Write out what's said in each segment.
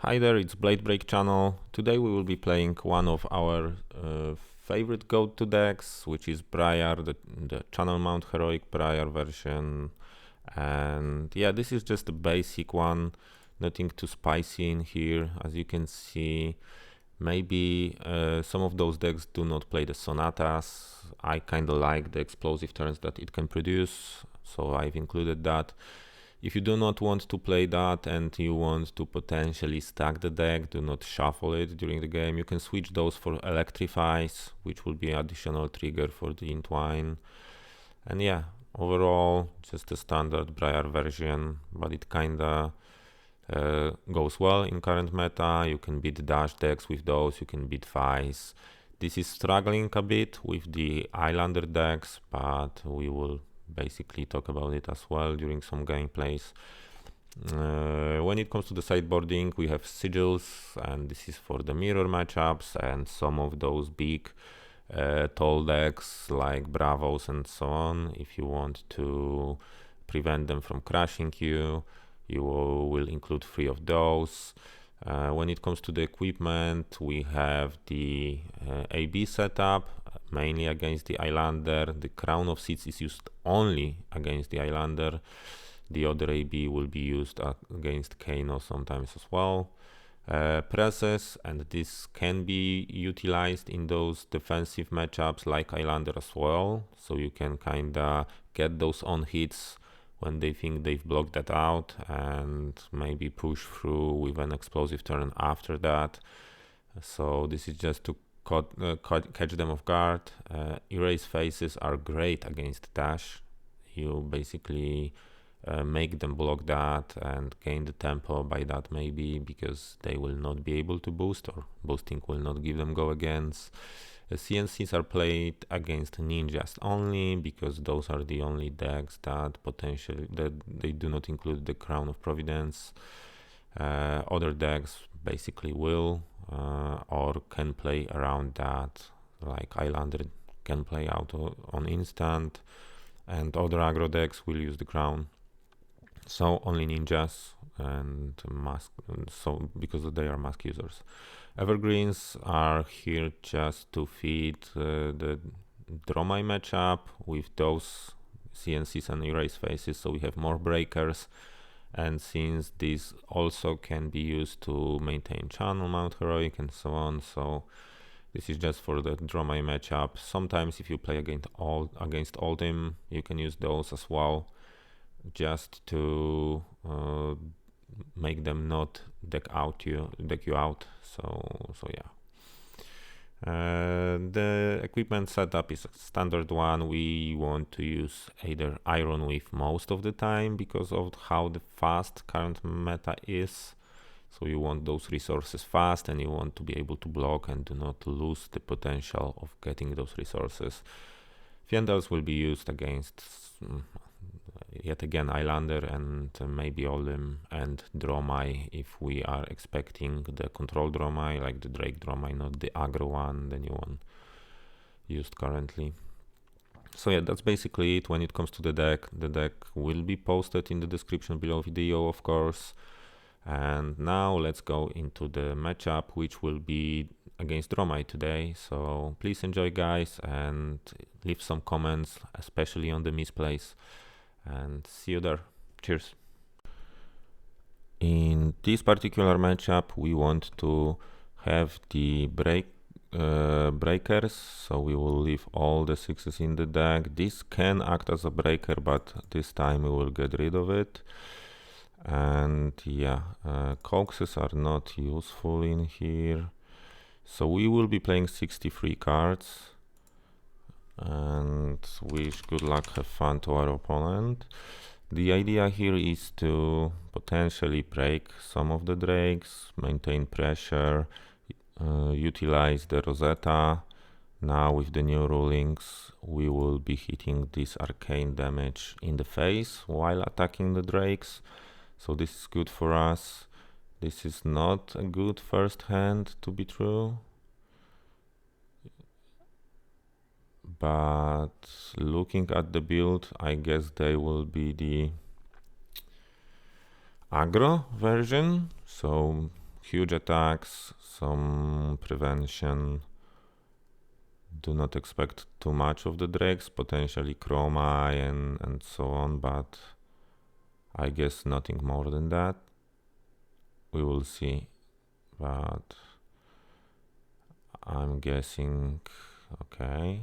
Hi there, it's Blade Break channel. Today we will be playing one of our favorite go-to decks, which is Briar, the channel mount heroic Briar version. And yeah, this is just a basic one, nothing too spicy in here. As you can see, maybe some of those decks do not play the Sonatas. I kind of like the explosive turns that it can produce, so I've included that. If you do not want to play that and you want to potentially stack the deck, do not shuffle it during the game, you can switch those for Electrifies, which will be additional trigger for the Entwine. And yeah, overall, just a standard Briar version, but it kinda goes well in current meta. You can beat dash decks with those, you can beat Fies. This is struggling a bit with the Islander decks, but we will basically talk about it as well during some gameplays. When it comes to the sideboarding, we have sigils, and this is for the mirror matchups and some of those big tall decks like Bravos and so on. If you want to prevent them from crashing you, you will include 3 of those. When it comes to the equipment, we have the AB setup, mainly against the Islander. The Crown of Seeds is used only against the Islander. The other AB will be used against Kano sometimes as well. Presses, and this can be utilized in those defensive matchups like Islander as well. So you can kinda get those on hits when they think they've blocked that out and maybe push through with an explosive turn after that. So this is just to catch them off guard. Erase faces are great against dash. You basically make them block that and gain the tempo by that, maybe because they will not be able to boost, or boosting will not give them go against. CNCs are played against ninjas only, because those are the only decks that potentially that they do not include the Crown of Providence. Other decks basically will or can play around that, like Islander can play out on instant, and other aggro decks will use the Crown. So only ninjas and mask, so because they are mask users. Evergreens are here just to feed the Dromai matchup with those CNCs and erase faces, so we have more breakers. And since these also can be used to maintain channel mount heroic and so on, so this is just for the Dromai matchup. Sometimes if you play against Oldhim, you can use those as well, just to make them not deck you out. So yeah. The equipment setup is a standard one. We want to use either Iron Wave most of the time because of how the fast current meta is. So you want those resources fast, and you want to be able to block and do not lose the potential of getting those resources. Fiendals will be used against yet again Islander and maybe Oldhim and Dromai if we are expecting the control Dromai, like the Drake Dromai, not the aggro one, the new one used currently. So yeah, that's basically it when it comes to the deck. The deck will be posted in the description below video, of course. And now let's go into the matchup, which will be against Dromai today. So please enjoy, guys, and leave some comments, especially on the misplays. And see you there. Cheers. In this particular matchup, we want to have the breakers, so we will leave all the 6s in the deck. This can act as a breaker, but this time we will get rid of it. And yeah, coaxes are not useful in here, so we will be playing 63 cards and wish good luck, have fun to our opponent. The idea here is to potentially break some of the drakes, maintain pressure, utilize the Rosetta. Now with the new rulings, we will be hitting this arcane damage in the face while attacking the drakes, so this is good for us. This is not a good first hand, to be true, but looking at the build, I guess they will be the aggro version, so huge attacks, some prevention. Do not expect too much of the drakes, potentially Chroma and so on, but I guess nothing more than that. We will see, but I'm guessing okay.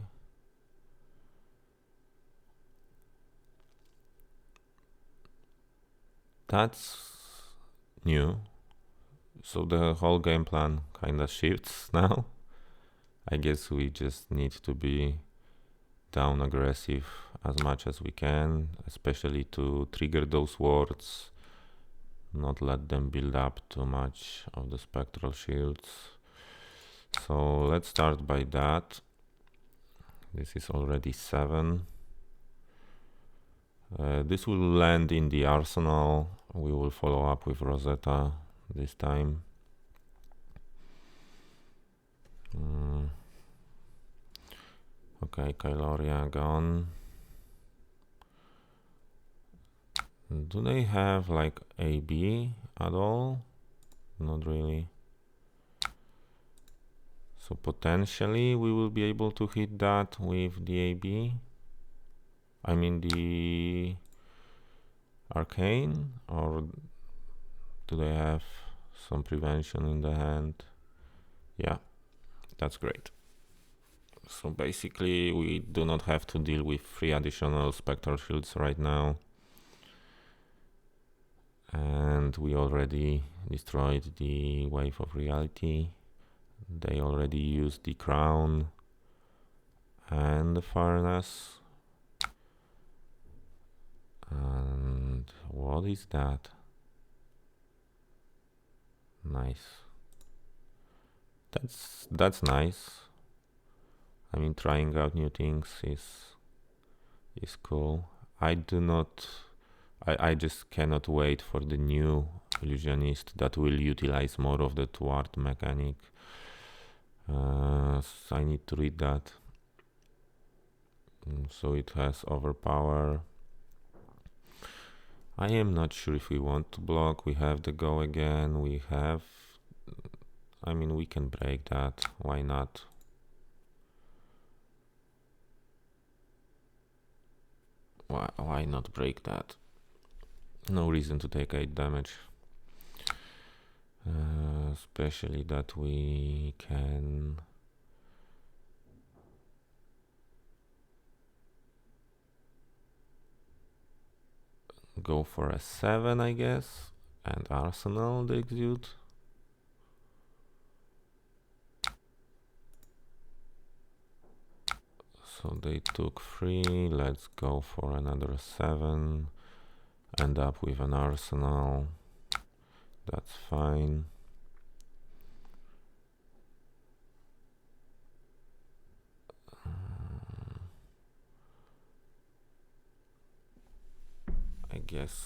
That's new. So the whole game plan kinda shifts now. I guess we just need to be down aggressive as much as we can, especially to trigger those wards, not let them build up too much of the spectral shields. So let's start by that. This is already 7. This will land in the arsenal. We will follow up with Rosetta this time. Okay, Kyloria gone. Do they have like AB at all? Not really. So potentially we will be able to hit that with the AB. I mean the arcane, or do they have some prevention in the hand? Yeah, that's great. So basically we do not have to deal with 3 additional spectral shields right now. And we already destroyed the wave of reality. They already used the crown and the furnace. And what is that? Nice. That's nice. I mean, trying out new things is cool. I just cannot wait for the new illusionist that will utilize more of the thwart mechanic. So I need to read that. So it has overpower. I am not sure if we want to block. We have the go again. I mean, we can break that. Why not? Why not break that? No reason to take 8 damage. Especially that we can go for a 7, I guess, and arsenal the exude. So they took 3, let's go for another 7, end up with an arsenal, that's fine. I guess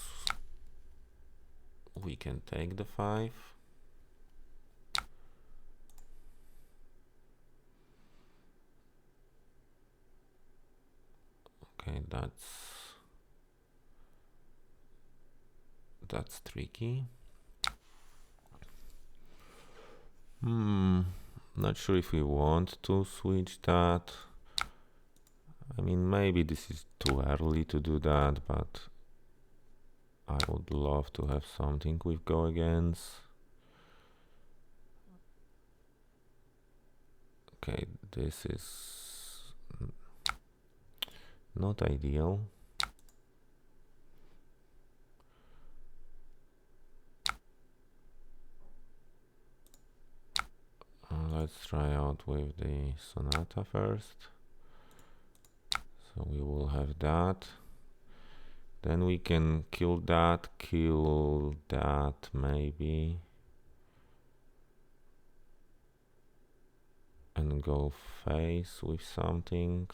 we can take the 5. Okay, that's tricky. Not sure if we want to switch that. I mean, maybe this is too early to do that, but I would love to have something with go against. Okay, this is not ideal. Let's try out with the Sonata first. So we will have that. Then we can kill that maybe. And go face with something.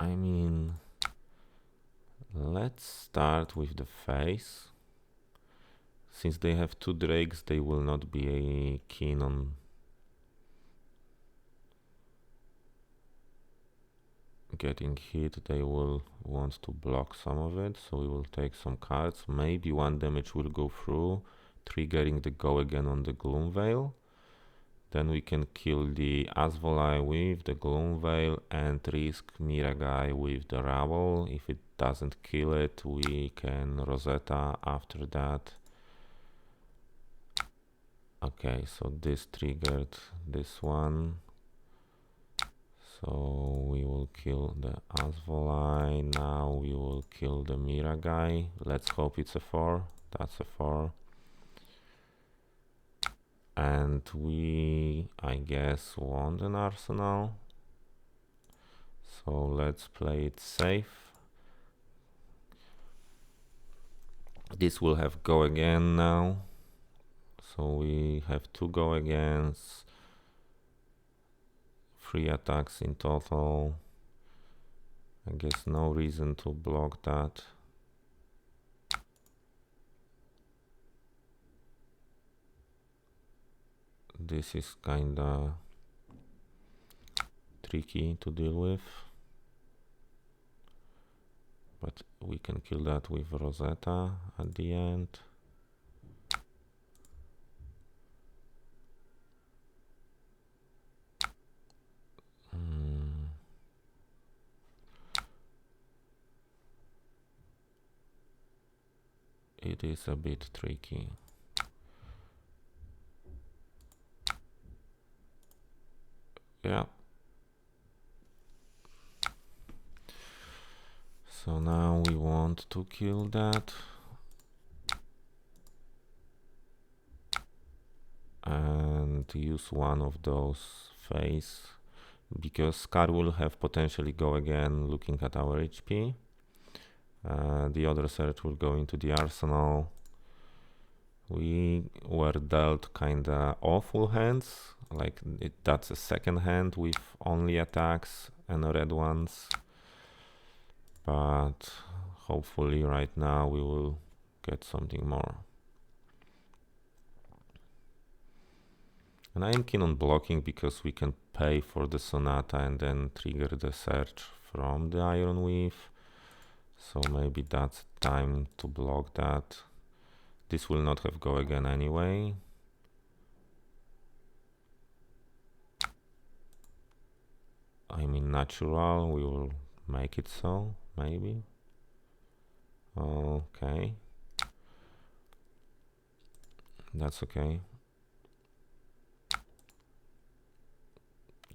I mean, let's start with the face. Since they have 2 drakes, they will not be keen on getting hit, they will want to block some of it, so we will take some cards. Maybe one damage will go through, triggering the go again on the Gloom Veil. Then we can kill the Asvolai with the Gloom Veil and risk Miragai with the Rabble. If it doesn't kill it, we can Rosetta after that. Okay, so this triggered this one. So we will kill the Asvolai. Now we will kill the Miragai. Let's hope it's a 4. That's a 4. And we, I guess, want an arsenal. So let's play it safe. This will have go again now. So we have 2 go agains. 3 attacks in total. I guess no reason to block that. This is kinda tricky to deal with, but we can kill that with Rosetta at the end. It is a bit tricky. Yeah. So now we want to kill that. And use one of those phase, because Scar will have potentially go again looking at our HP. The other search will go into the arsenal. We were dealt kinda awful hands, like that's a second hand with only attacks and red ones. But hopefully right now we will get something more. And I am keen on blocking because we can pay for the Sonata and then trigger the search from the Iron Weave. So maybe that's time to block that. This will not have go again anyway. I mean natural, we will make it so, maybe. Okay. That's okay.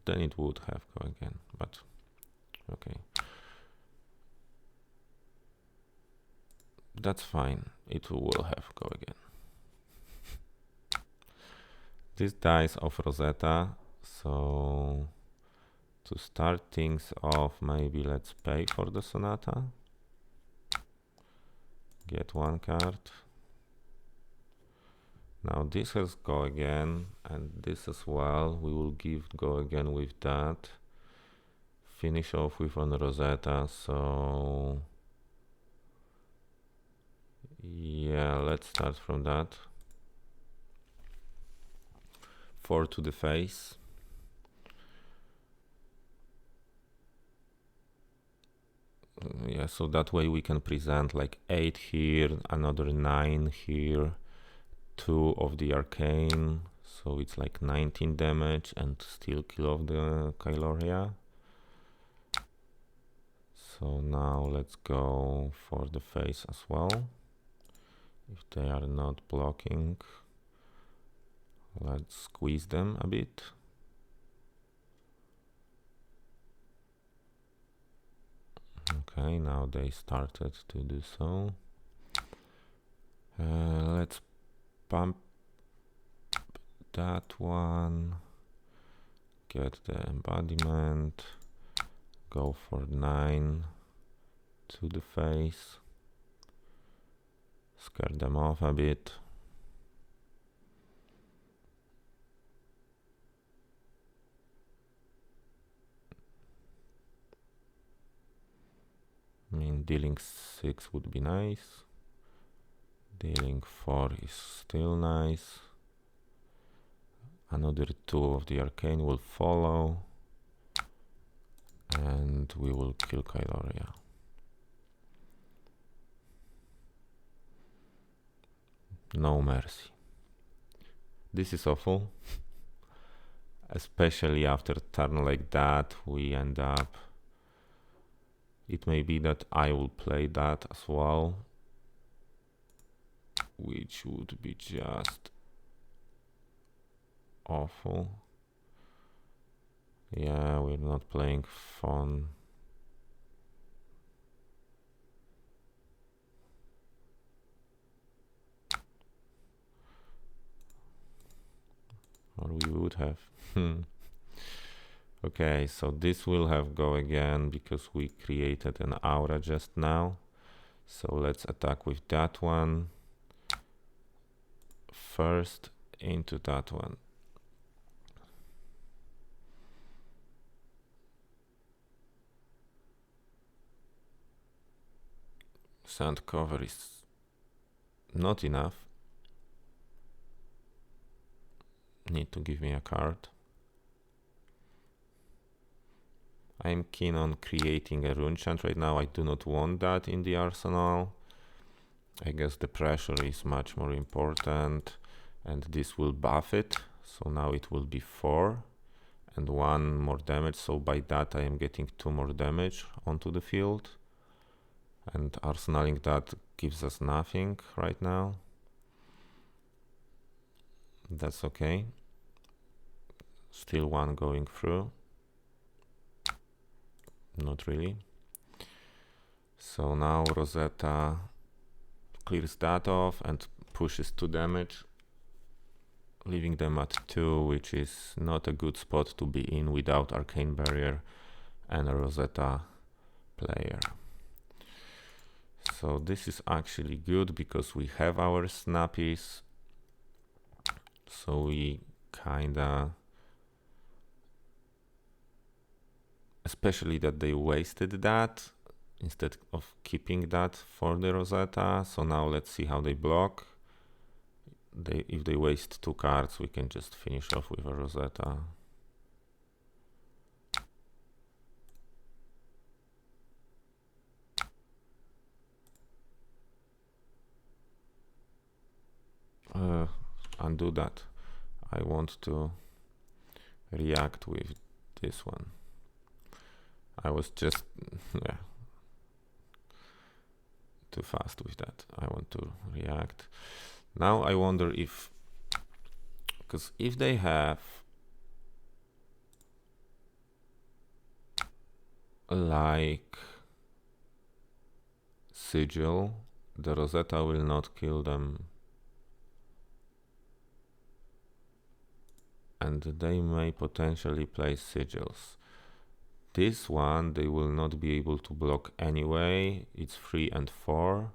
Then it would have go again, but okay. That's fine, it will have go again. This dies of Rosetta, so to start things off, maybe let's pay for the Sonata. Get 1 card. Now this has go again, and this as well. We will give go again with that. Finish off with one Rosetta, so yeah, let's start from that. 4 to the face. Yeah, so that way we can present like 8 here, another 9 here, 2 of the arcane, so it's like 19 damage and still kill off the Kyloria. So now let's go for the face as well. If they are not blocking, let's squeeze them a bit. Okay, now they started to do so. Let's pump that one, get the embodiment, go for 9 to the face, scare them off a bit. I mean, dealing 6 would be nice. Dealing 4 is still nice. Another 2 of the arcane will follow. and we will kill Kyloria. No mercy. This is awful. Especially after a turn like that, we end up... It may be that I will play that as well, which would be just awful. Yeah, we're not playing fun. Or we would have. Okay, so this will have go again because we created an aura just now. So let's attack with that one. First into that one. Sand cover is not enough. Need to give me a card. I'm keen on creating a rune chant right now. I do not want that in the arsenal. I guess the pressure is much more important, and this will buff it. So now it will be 4 and 1 more damage. So by that I am getting 2 more damage onto the field. And arsenaling that gives us nothing right now. That's okay. Still 1 going through. Not really. So now Rosetta clears that off and pushes 2 damage, leaving them at 2, which is not a good spot to be in without Arcane Barrier and a Rosetta player. So this is actually good because we have our snappies, so we kinda... Especially that they wasted that instead of keeping that for the Rosetta. So now let's see how they block. If they waste 2 cards, we can just finish off with a Rosetta. Undo that. I want to react with this one. I was just yeah, too fast with that. I want to react. Now I wonder if, because if they have like Sigil, the Rosetta will not kill them. And they may potentially play Sigils. This one they will not be able to block anyway. It's 3 and 4.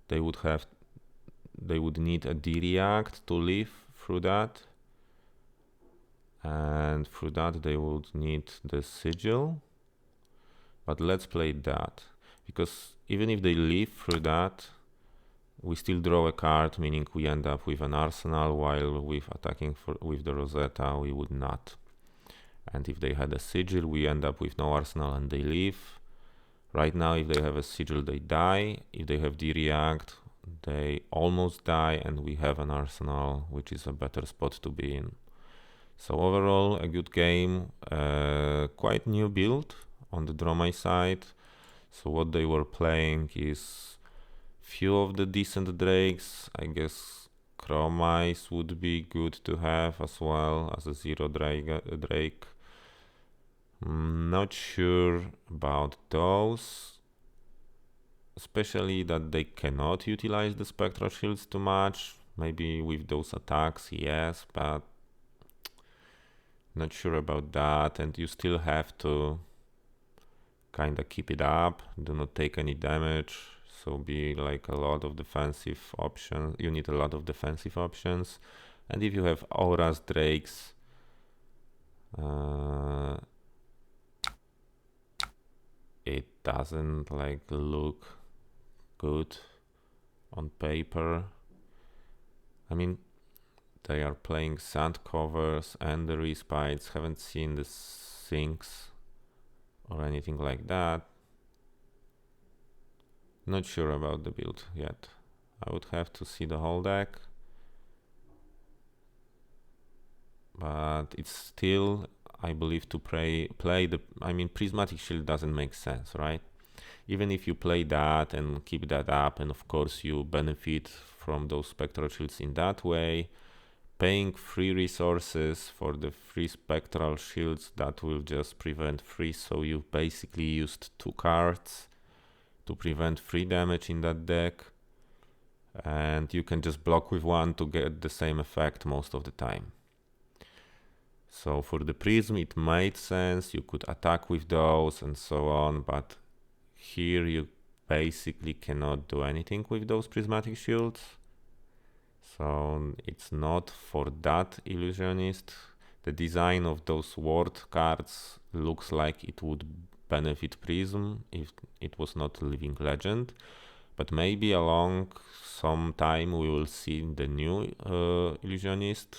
They would need a D-React to live through that. And through that they would need the Sigil. But let's play that. Because even if they live through that, we still draw a card, meaning we end up with an arsenal, while with attacking with the Rosetta we would not. And if they had a Sigil, we end up with no arsenal and they live. Right now, if they have a Sigil, they die. If they have D-React, they almost die, and we have an arsenal, which is a better spot to be in. So overall, a good game. Quite new build on the Dromai side. So what they were playing is few of the decent drakes. I guess Chromice would be good to have as well as a 0 drake. Not sure about those, especially that they cannot utilize the spectral shields too much. Maybe with those attacks, yes, but not sure about that. And you still have to kinda keep it up, do not take any damage, so be like a lot of defensive options. You need a lot of defensive options, and if you have auras drakes, it doesn't like look good on paper. I mean, they are playing sand covers and the respites. Haven't seen the sinks or anything like that. Not sure about the build yet. I would have to see the whole deck, but it's still, I believe, to play the, I mean, Prismatic Shield doesn't make sense, right? Even if you play that and keep that up, and of course you benefit from those Spectral Shields in that way, paying free resources for the free Spectral Shields, that will just prevent freeze, so you basically used 2 cards to prevent free damage in that deck, and you can just block with 1 to get the same effect most of the time. So for the Prism it made sense, you could attack with those and so on, but here you basically cannot do anything with those Prismatic Shields. So it's not for that Illusionist. The design of those ward cards looks like it would benefit Prism if it was not a Living Legend. But maybe along some time we will see the new Illusionist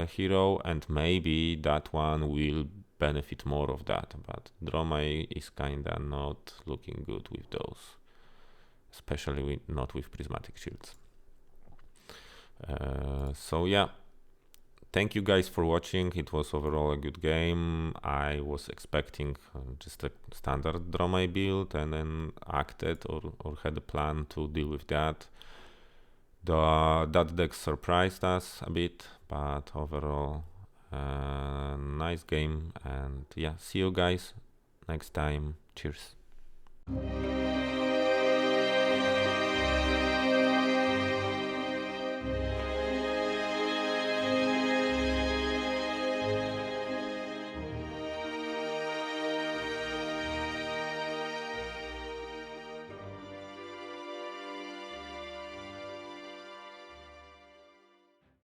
hero, and maybe that one will benefit more of that. But Dromai is kinda not looking good with those, especially not with Prismatic Shields. So yeah, thank you guys for watching. It was overall a good game. I was expecting just a standard Dromai build, and then acted or had a plan to deal with that. That deck surprised us a bit, but overall nice game. And yeah, see you guys next time. Cheers.